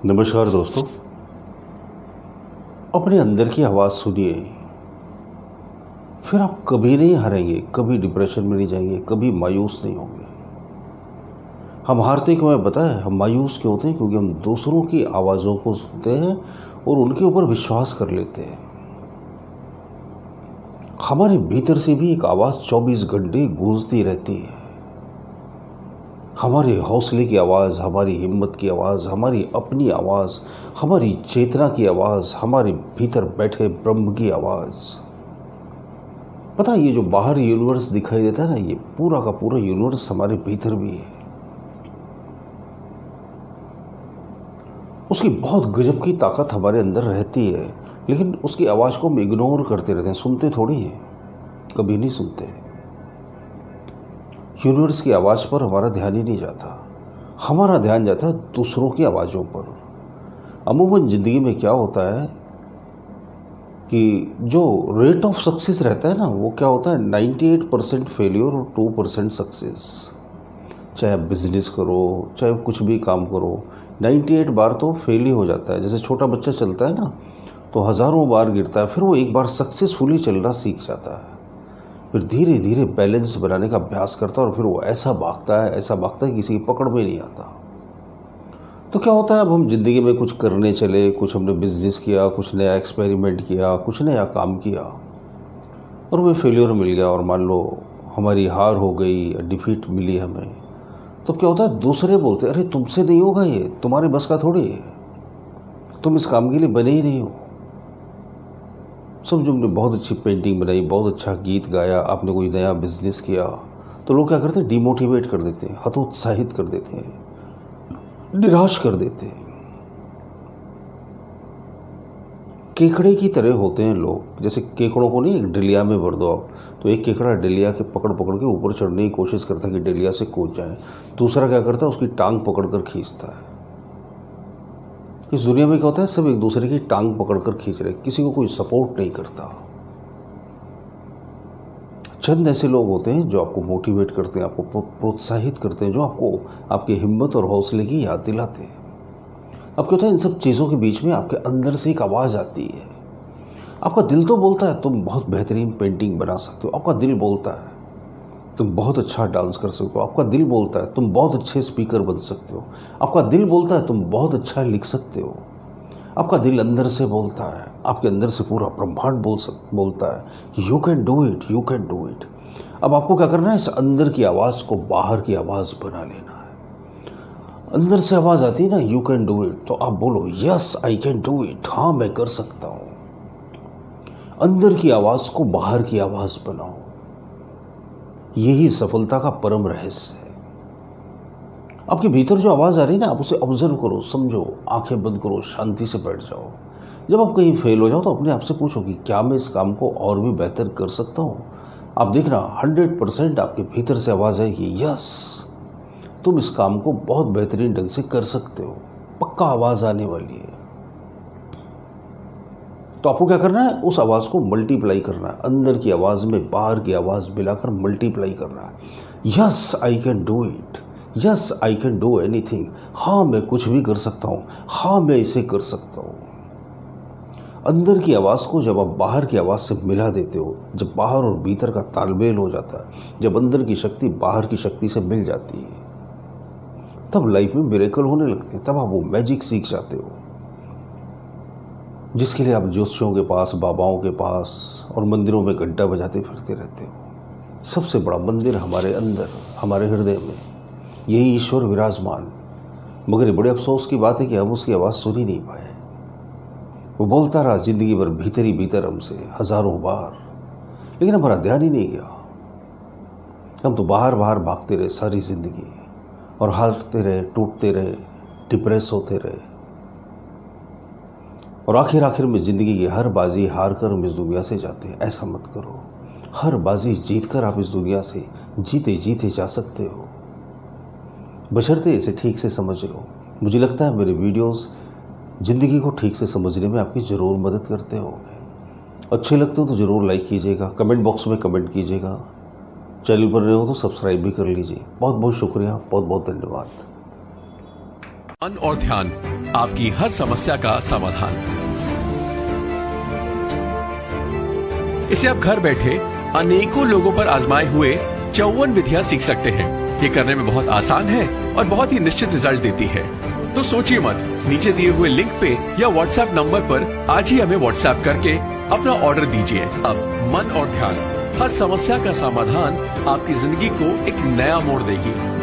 नमस्कार दोस्तों, अपने अंदर की आवाज़ सुनिए, फिर आप कभी नहीं हारेंगे, कभी डिप्रेशन में नहीं जाएंगे, कभी मायूस नहीं होंगे। हम हारते क्यों है पता है? हम मायूस क्यों होते हैं? क्योंकि हम दूसरों की आवाज़ों को सुनते हैं और उनके ऊपर विश्वास कर लेते हैं। हमारे भीतर से भी एक आवाज़ 24 घंटे गूंजती रहती है। हमारे हौसले की आवाज़, हमारी हिम्मत की आवाज़, हमारी अपनी आवाज़, हमारी चेतना की आवाज़, हमारे भीतर बैठे ब्रह्म की आवाज़। पता है, ये जो बाहर यूनिवर्स दिखाई देता है ना, ये पूरा का पूरा यूनिवर्स हमारे भीतर भी है। उसकी बहुत गजब की ताकत हमारे अंदर रहती है, लेकिन उसकी आवाज़ को हम इग्नोर करते रहते हैं, सुनते थोड़ी हैं, कभी नहीं सुनते। यूनिवर्स की आवाज़ पर हमारा ध्यान ही नहीं जाता, हमारा ध्यान जाता है दूसरों की आवाज़ों पर। अमूमन ज़िंदगी में क्या होता है कि जो रेट ऑफ सक्सेस रहता है ना, वो क्या होता है, 98% फेलियर और 2% सक्सेस। चाहे आप बिजनेस करो, चाहे कुछ भी काम करो, 98 बार तो फेल ही हो जाता है। जैसे छोटा बच्चा चलता है ना, तो हज़ारों बार गिरता है, फिर वो एक बार सक्सेसफुली चलना सीख जाता है। फिर धीरे धीरे बैलेंस बनाने का अभ्यास करता है और फिर वो ऐसा भागता है किसी की पकड़ में नहीं आता। तो क्या होता है, अब हम ज़िंदगी में कुछ करने चले, कुछ हमने बिजनेस किया, कुछ नया एक्सपेरिमेंट किया, कुछ नया काम किया और हमें फेलियर मिल गया और मान लो हमारी हार हो गई, डिफीट मिली हमें। तो क्या होता है, दूसरे बोलते हैं अरे तुमसे नहीं होगा, ये तुम्हारे बस का थोड़ी है, तुम इस काम के लिए बने ही नहीं हो। समझो हमने बहुत अच्छी पेंटिंग बनाई, बहुत अच्छा गीत गाया, आपने कोई नया बिजनेस किया, तो लोग क्या करते हैं, डिमोटिवेट कर देते हैं, हतोत्साहित कर देते हैं, निराश कर देते हैं। केकड़े की तरह होते हैं लोग। जैसे केकड़ों को नहीं एक डलिया में भर दो आप, तो एक केकड़ा डलिया के पकड़ पकड़ के ऊपर चढ़ने की कोशिश करता है कि डलिया से कूद जाए, दूसरा क्या करता है, उसकी टांग पकड़ कर खींचता है। इस दुनिया में क्या होता है, सब एक दूसरे की टांग पकड़कर खींच रहे, किसी को कोई सपोर्ट नहीं करता। चंद ऐसे लोग होते हैं जो आपको मोटिवेट करते हैं, आपको प्रोत्साहित करते हैं, जो आपको आपकी हिम्मत और हौसले की याद दिलाते हैं। अब क्या होता है, इन सब चीज़ों के बीच में आपके अंदर से एक आवाज़ आती है। आपका दिल तो बोलता है तुम बहुत बेहतरीन पेंटिंग बना सकते हो, आपका दिल बोलता है तुम बहुत अच्छा डांस कर सकते हो, आपका दिल बोलता है तुम बहुत अच्छे स्पीकर बन सकते हो, आपका दिल बोलता है तुम बहुत अच्छा लिख सकते हो। आपका दिल अंदर से बोलता है, आपके अंदर से पूरा ब्रह्मांड बोलता है कि you can do it, you can do it. अब आपको क्या करना है, इस अंदर की आवाज़ को बाहर की आवाज़ बना लेना है। अंदर से आवाज़ आती है ना, यू कैन डू इट, तो आप बोलो yes I can do it, हाँ मैं कर सकता हूँ। अंदर की आवाज़ को बाहर की आवाज़ बनाओ, यही सफलता का परम रहस्य है। आपके भीतर जो आवाज़ आ रही है ना, आप उसे ऑब्जर्व करो, समझो, आंखें बंद करो, शांति से बैठ जाओ। जब आप कहीं फेल हो जाओ तो अपने आप से पूछो कि क्या मैं इस काम को और भी बेहतर कर सकता हूँ। आप देखना 100% आपके भीतर से आवाज़ आएगी, यस तुम इस काम को बहुत बेहतरीन ढंग से कर सकते हो, पक्का आवाज़ आने वाली है। तो आपको क्या करना है, उस आवाज़ को मल्टीप्लाई करना है, अंदर की आवाज़ में बाहर की आवाज़ मिलाकर मल्टीप्लाई करना है। Yes I can do it, yes I can do anything, हाँ मैं कुछ भी कर सकता हूँ, हाँ मैं इसे कर सकता हूँ। अंदर की आवाज़ को जब आप बाहर की आवाज़ से मिला देते हो, जब बाहर और भीतर का तालमेल हो जाता है, जब अंदर की शक्ति बाहर की शक्ति से मिल जाती है, तब लाइफ में मिरेकल होने लगते हैं, तब आप वो मैजिक सीख जाते हो जिसके लिए आप ज्योतिषियों के पास, बाबाओं के पास और मंदिरों में घंटा बजाते फिरते रहते हो। सबसे बड़ा मंदिर हमारे अंदर, हमारे हृदय में, यही ईश्वर विराजमान। मगर ये बड़े अफसोस की बात है कि हम उसकी आवाज़ सुन ही नहीं पाए। वो बोलता रहा जिंदगी भर भीतर ही भीतर हमसे हज़ारों बार, लेकिन हमारा ध्यान ही नहीं गया। हम तो बाहर बाहर भागते रहे सारी ज़िंदगी और हारते रहे, टूटते रहे, डिप्रेस होते रहे और आखिर में ज़िंदगी की हर बाजी हार कर हम इस दुनिया से जाते हैं। ऐसा मत करो, हर बाजी जीत कर आप इस दुनिया से जीते जीते जा सकते हो, बशर्ते इसे ठीक से समझ लो। मुझे लगता है मेरे वीडियोस ज़िंदगी को ठीक से समझने में आपकी ज़रूर मदद करते होंगे। अच्छे लगते हो तो ज़रूर लाइक कीजिएगा, कमेंट बॉक्स में कमेंट कीजिएगा, चैनल पर रहे हो तो सब्सक्राइब भी कर लीजिए। बहुत बहुत शुक्रिया, बहुत बहुत धन्यवाद। मन और ध्यान आपकी हर समस्या का समाधान। इसे आप घर बैठे अनेकों लोगों पर आजमाए हुए 54 विधियां सीख सकते हैं। ये करने में बहुत आसान है और बहुत ही निश्चित रिजल्ट देती है। तो सोचिए मत, नीचे दिए हुए लिंक पे या व्हाट्सएप नंबर पर आज ही हमें व्हाट्सएप करके अपना ऑर्डर दीजिए। अब मन और ध्यान, हर समस्या का समाधान आपकी जिंदगी को एक नया मोड़ देगी।